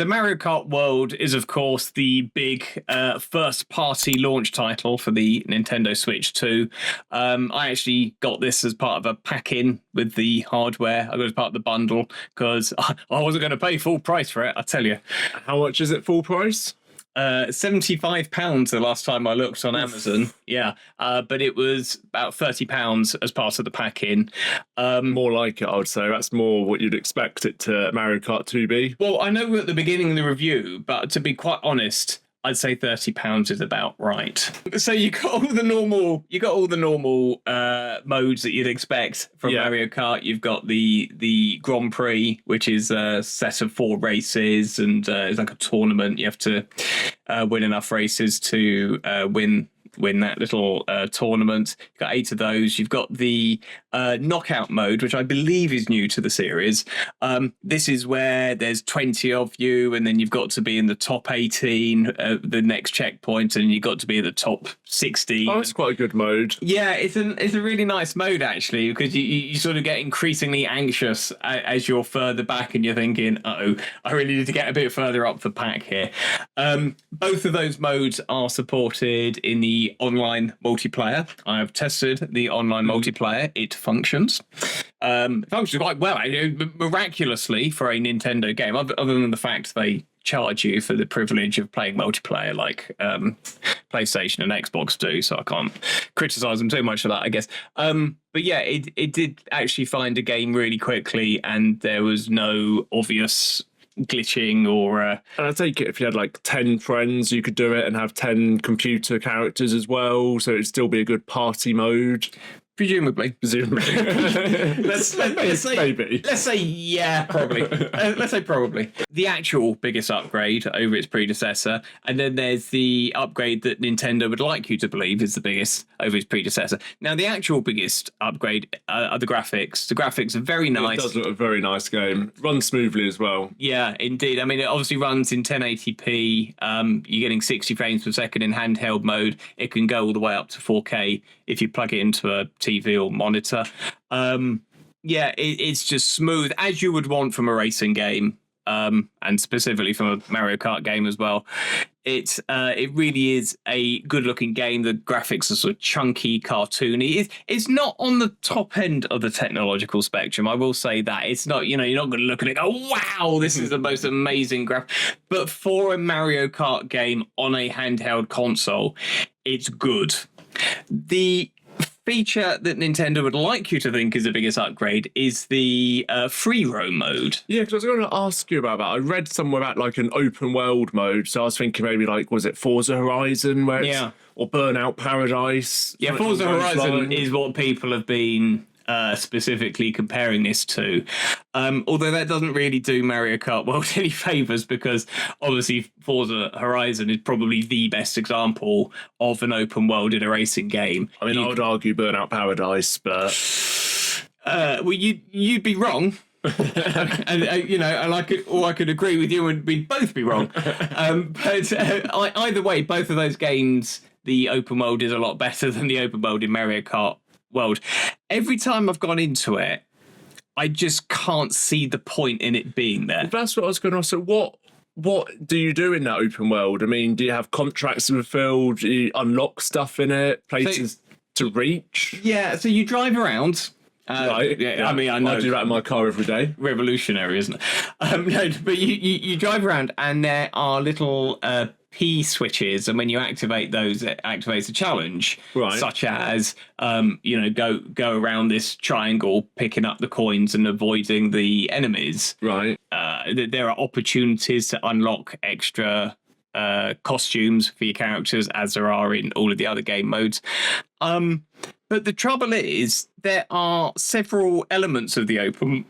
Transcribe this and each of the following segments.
So Mario Kart World is, of course, the big first-party launch title for the Nintendo Switch 2. I actually got this as part of a pack-in with the hardware. I got it as part of the bundle because I wasn't going to pay full price for it, I tell you. How much is it full price? £75 the last time I looked on Amazon. Yeah, but it was about £30 as part of the pack-in. More like it, I would say. That's more what you'd expect it to Mario Kart 2 be. Well, I know we're at the beginning of the review, but to be quite honest, I'd say £30 is about right. So you got all the normal, modes that you'd expect from Mario Kart. You've got the Grand Prix, which is a set of 4 races, and it's like a tournament. You have to win enough races to win that little tournament. You've got 8 of those. You've got the knockout mode, which I believe is new to the series. This is where there's 20 of you, and then you've got to be in the top 18, the next checkpoint, and you've got to be in the top 16. Oh, it's quite a good mode. Yeah, it's a really nice mode, actually, because you sort of get increasingly anxious as you're further back, and you're thinking, uh-oh, I really need to get a bit further up the pack here. Both of those modes are supported in the online multiplayer. I have tested the online multiplayer. It functions. Functions quite well, miraculously, for a Nintendo game, other than the fact they charge you for the privilege of playing multiplayer like PlayStation and Xbox do, so I can't criticize them too much for that, I guess. But yeah, it did actually find a game really quickly, and there was no obvious glitching or and I take it if you had like 10 friends, you could do it and have 10 computer characters as well, so it'd still be a good party mode. Presumably. Let's say yeah, probably. Let's say probably. The actual biggest upgrade over its predecessor, and then there's the upgrade that Nintendo would like you to believe is the biggest over its predecessor. Now, the actual biggest upgrade are the graphics. The graphics are very nice. It does look a very nice game. Runs smoothly as well. Yeah, indeed. I mean, it obviously runs in 1080p. You're getting 60 frames per second in handheld mode. It can go all the way up to 4K if you plug it into a TV or monitor. It's just smooth, as you would want from a racing game, and specifically from a Mario Kart game as well. It really is a good-looking game. The graphics are sort of chunky, cartoony. It's not on the top end of the technological spectrum, I will say that. It's not, you're not going to look at it and go, wow, this is the most amazing graphic. But for a Mario Kart game on a handheld console, it's good. The feature that Nintendo would like you to think is the biggest upgrade is the free roam mode. Yeah, because I was going to ask you about that. I read somewhere about like an open world mode, so I was thinking maybe like, was it Forza Horizon or Burnout Paradise? Yeah, Forza Horizon is what people have been specifically comparing this to. Although that doesn't really do Mario Kart World any favours, because obviously Forza Horizon is probably the best example of an open world in a racing game. I mean, I would argue Burnout Paradise, but well, you'd be wrong. And I could agree with you, and we'd both be wrong. But either way, both of those games, the open world is a lot better than the open world in Mario Kart World. Every time I've gone into it, I just can't see the point in it being there. Well, that's what I was going to ask. So what do you do in that open world? I mean, do you have contracts fulfilled? Do you unlock stuff in it? Places to reach? Yeah, so you drive around. Right. Yeah, I mean, I know. I do that in my car every day. Revolutionary, isn't it? No, but you drive around, and there are little P switches, and when you activate those, it activates a challenge, such as go around this triangle, picking up the coins and avoiding the enemies. Right. There are opportunities to unlock extra costumes for your characters, as there are in all of the other game modes. But the trouble is, there are several elements of the open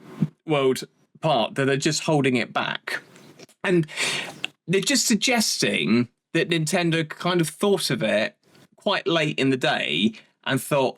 world part that are just holding it back. And they're just suggesting that Nintendo kind of thought of it quite late in the day and thought,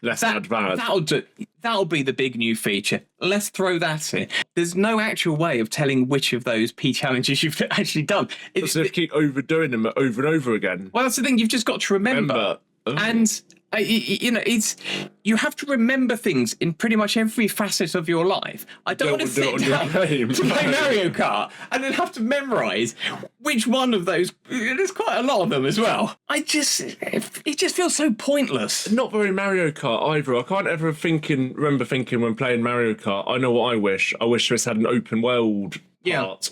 that'll be the big new feature. Let's throw that in. There's no actual way of telling which of those P challenges you've actually done. So they keep overdoing them over and over again. Well, that's the thing. You've just got to remember. And it's you have to remember things in pretty much every facet of your life. I don't want to sit down to play Mario Kart and then have to memorize which one of those. There's quite a lot of them as well. It just feels so pointless. Not very Mario Kart either. I can't ever remember thinking when playing Mario Kart, I know what I wish. I wish this had an open world part.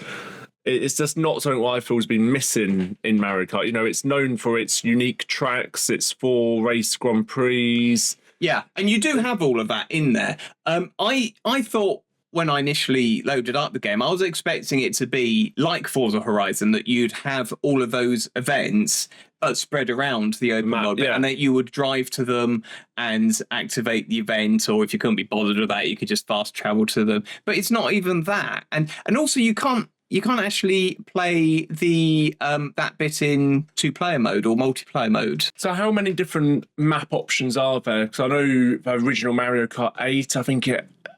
It's just not something I feel has been missing in Mario Kart. You know, it's known for its unique tracks, its 4 race Grand Prix. Yeah, and you do have all of that in there. I thought when I initially loaded up the game, I was expecting it to be like Forza Horizon, that you'd have all of those events but spread around the open world bit, and that you would drive to them and activate the event, or if you couldn't be bothered with that, you could just fast travel to them. But it's not even that, and also you can't actually play the that bit in 2-player mode or multiplayer mode. So how many different map options are there? Because I know the original Mario Kart 8,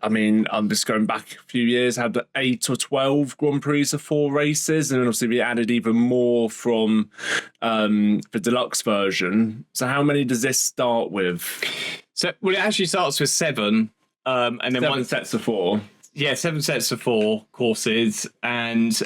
I'm just going back a few years, had 8 or 12 Grand Prix of 4 races, and then obviously we added even more from the deluxe version. So how many does this start with? So, well, it actually starts with 7, and then 7 sets of 4. Yeah, 7 sets of 4 courses, and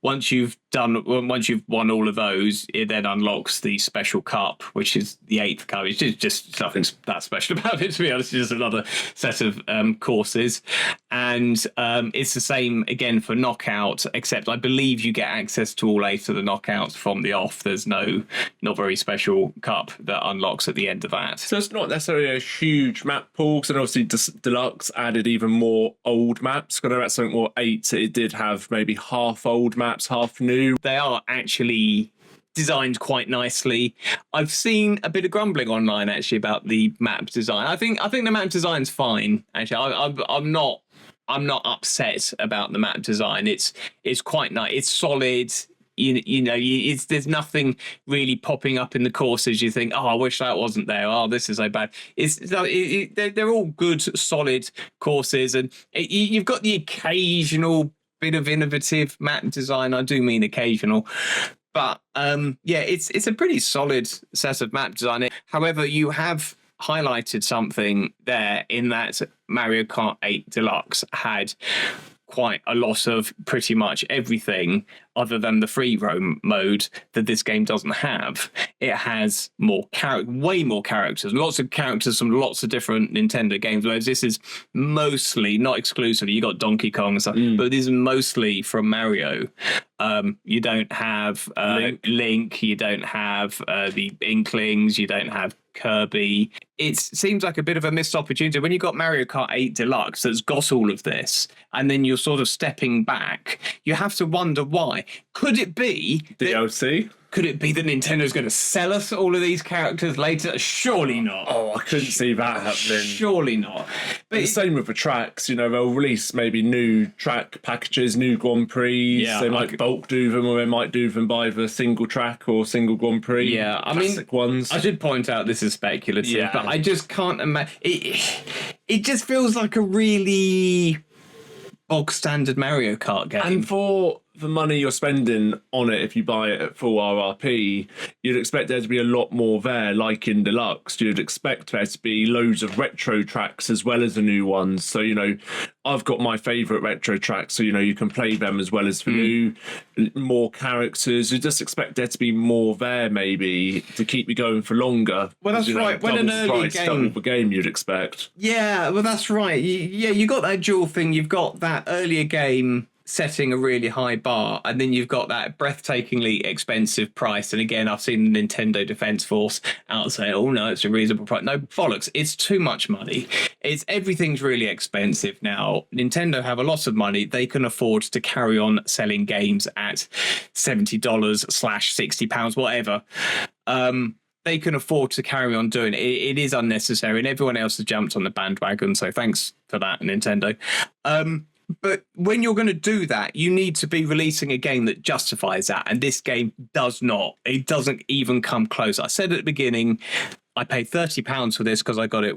once you've won all of those, it then unlocks the special cup, which is the 8th cup. It's just nothing that special about it, to be honest. It's just another set of courses, and it's the same again for knockout, except I believe you get access to all 8 of the knockouts from the off. There's not very special cup that unlocks at the end of that. So it's not necessarily a huge map pool, because obviously Deluxe added even more old maps. I know that's something more 8. It did have maybe half old maps, half new. They are actually designed quite nicely. I've seen a bit of grumbling online actually about the map design. I think the map design's fine. Actually, I'm not upset about the map design. It's quite nice. It's solid. There's nothing really popping up in the courses you think, oh, I wish that wasn't there. Oh, this is so bad. They're all good, solid courses, and you've got the occasional bit of innovative map design. I do mean occasional, but it's a pretty solid set of map design. However, you have highlighted something there in that Mario Kart 8 Deluxe had quite a lot of pretty much everything other than the free roam mode that this game doesn't have. It has way more characters, lots of characters from lots of different Nintendo games, whereas this is mostly, not exclusively, you got Donkey Kong and stuff, but this is mostly from Mario. You don't have Link, you don't have the Inklings, you don't have Kirby. It seems like a bit of a missed opportunity when you got Mario Kart 8 Deluxe that's got all of this, and then you're sort of stepping back. You have to wonder why. Could it be DLC? Could it be that Nintendo's going to sell us all of these characters later? Surely not. Oh, I couldn't see that happening. Surely not. But the same with the tracks. You know, they'll release maybe new track packages, new Grand Prix. Yeah, they might bulk do them, or they might do them by the single track or single Grand Prix. Yeah, classic ones. I should point out this is speculative, but I just can't imagine. It just feels like a really bog standard Mario Kart game. And for the money you're spending on it, if you buy it at full RRP, you'd expect there to be a lot more there, like in Deluxe. You'd expect there to be loads of retro tracks as well as the new ones. So, you know, I've got my favourite retro tracks, so, you know, you can play them as well as the new, more characters. You just expect there to be more there, maybe, to keep you going for longer. Well, that's right. When an early double the game you'd expect. Yeah, well, that's right. You got that dual thing. You've got that earlier game setting a really high bar, and then you've got that breathtakingly expensive price. And again, I've seen the Nintendo Defense Force out say, oh no, it's a reasonable price. No, bollocks, it's too much money. Everything's really expensive now. Nintendo have a lot of money. They can afford to carry on selling games at $70/£60, whatever. They can afford to carry on doing it. It is unnecessary, and everyone else has jumped on the bandwagon, so thanks for that, Nintendo. But when you're going to do that, you need to be releasing a game that justifies that. And this game does not. It doesn't even come close. I said at the beginning, I paid £30 for this because I got it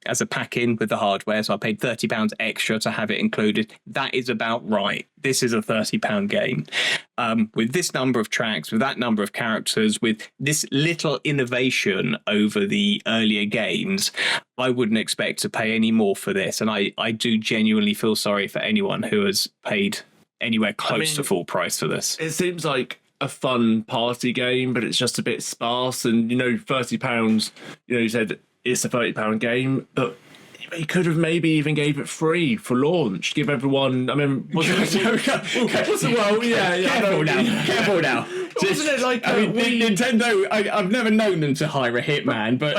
as a pack-in with the hardware. So I paid £30 extra to have it included. That is about right. This is a £30 game. with this number of tracks, with that number of characters, with this little innovation over the earlier games, I wouldn't expect to pay any more for this. And I do genuinely feel sorry for anyone who has paid anywhere close to full price for this. It seems like a fun party game, but it's just a bit sparse. And, £30, you said it's a £30 game, but he could have maybe even gave it free for launch. Give everyone. I mean, Careful now. Wasn't it like Nintendo? I've never known them to hire a hitman, but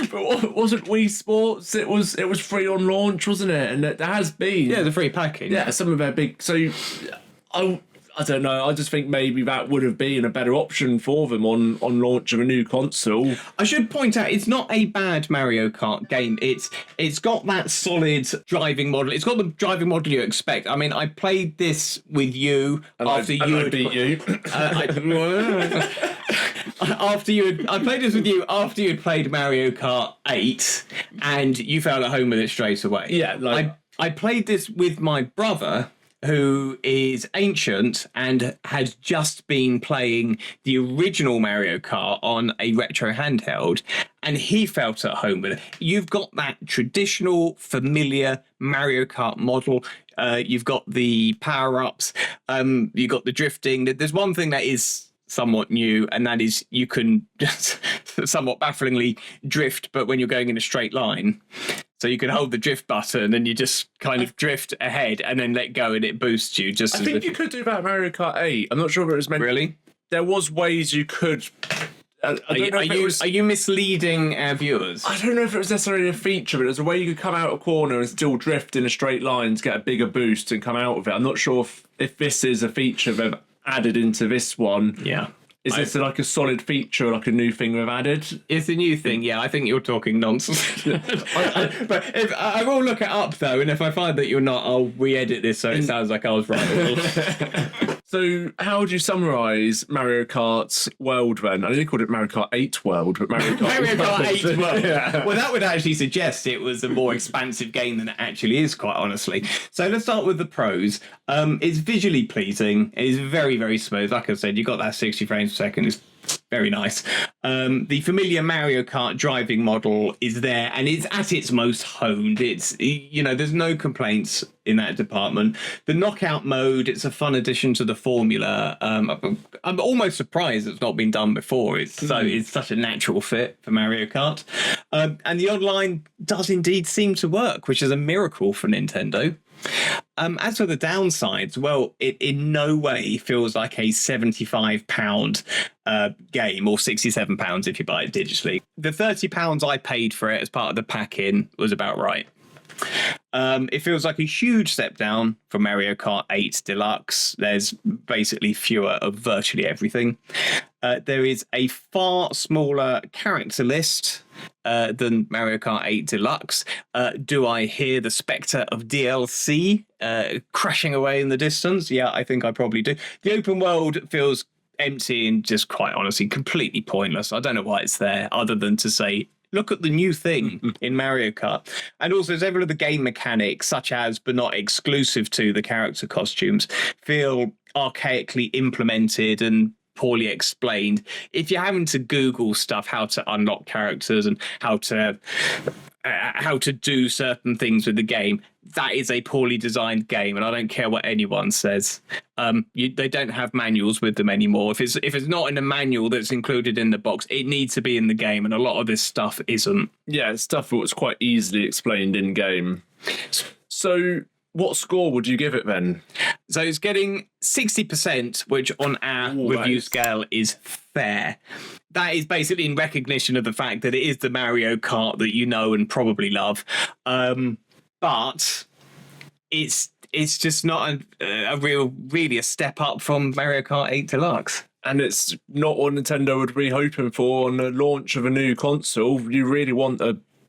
but wasn't Wii Sports? It was free on launch, wasn't it? And there has been the free package. Yeah, some of their big. So I don't know. I just think maybe that would have been a better option for them on launch of a new console. I should point out it's not a bad Mario Kart game. It's got that solid driving model. It's got the driving model you expect. I mean, I played this with you after you beat you. I played this with you after you'd played Mario Kart 8, and you fell at home with it straight away. Yeah, I played this with my brother, who is ancient and had just been playing the original Mario Kart on a retro handheld, and he felt at home with it. You've got that traditional, familiar Mario Kart model. You've got the power-ups. You've got the drifting. There's one thing that is somewhat new, and that is you can just somewhat bafflingly drift, but when you're going in a straight line. So you can hold the drift button and you just kind of drift ahead and then let go and it boosts you. I think you could do that at Mario Kart 8. I'm not sure if it was meant. Really? There was ways you could. Are you misleading our viewers? I don't know if it was necessarily a feature, but there's a way you could come out a corner and still drift in a straight line to get a bigger boost and come out of it. I'm not sure if this is a feture they've added into this one. Yeah. Is this like a solid feature, like a new thing we've added? It's a new thing, yeah. I think you're talking nonsense. But if I will look it up, though, and if I find that you're not, I'll re-edit this so it sounds like I was right. So how would you summarise Mario Kart's world then? I nearly called it Mario Kart 8 World, but Mario Kart 8 World. Yeah. Well, that would actually suggest it was a more expansive game than it actually is, quite honestly. So let's start with the pros. It's visually pleasing. It is very, very smooth. Like I said, you got that 60 frames per second. It's very nice. The familiar Mario Kart driving model is there and it's at its most honed. It's, there's no complaints in that department. The knockout mode, it's a fun addition to the formula. I'm almost surprised it's not been done before. It's such a natural fit for Mario Kart. And the online does indeed seem to work, which is a miracle for Nintendo. As for the downsides, well, it in no way feels like a £75 game, or £67 if you buy it digitally. The £30 I paid for it as part of the pack-in was about right. It feels like a huge step down from Mario Kart 8 Deluxe. There's basically fewer of virtually everything. There is a far smaller character list than Mario Kart 8 Deluxe. Do I hear the spectre of DLC crashing away in the distance? Yeah, I think I probably do. The open world feels empty and just quite honestly completely pointless. I don't know why it's there other than to say, look at the new thing in Mario Kart. And also several of the game mechanics, such as, but not exclusive to, the character costumes, feel archaically implemented and poorly explained. If you're having to Google stuff, how to unlock characters and how to do certain things with the game, that is a poorly designed game, and I don't care what anyone says. They don't have manuals with them anymore. If it's not in a manual that's included in the box, it needs to be in the game, and a lot of this stuff isn't. Yeah, it's stuff that was quite easily explained in game. So what score would you give it then? So it's getting 60%, which on our review scale is fair. That is basically in recognition of the fact that it is the Mario Kart that you know and probably love. But it's just not really a step up from Mario Kart 8 Deluxe. And it's not what Nintendo would be hoping for on the launch of a new console. You really want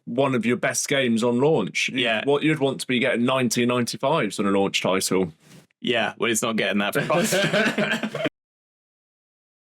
one of your best games on launch. Yeah. What you'd want to be getting 1995s on a launch title. Yeah, well, it's not getting that price.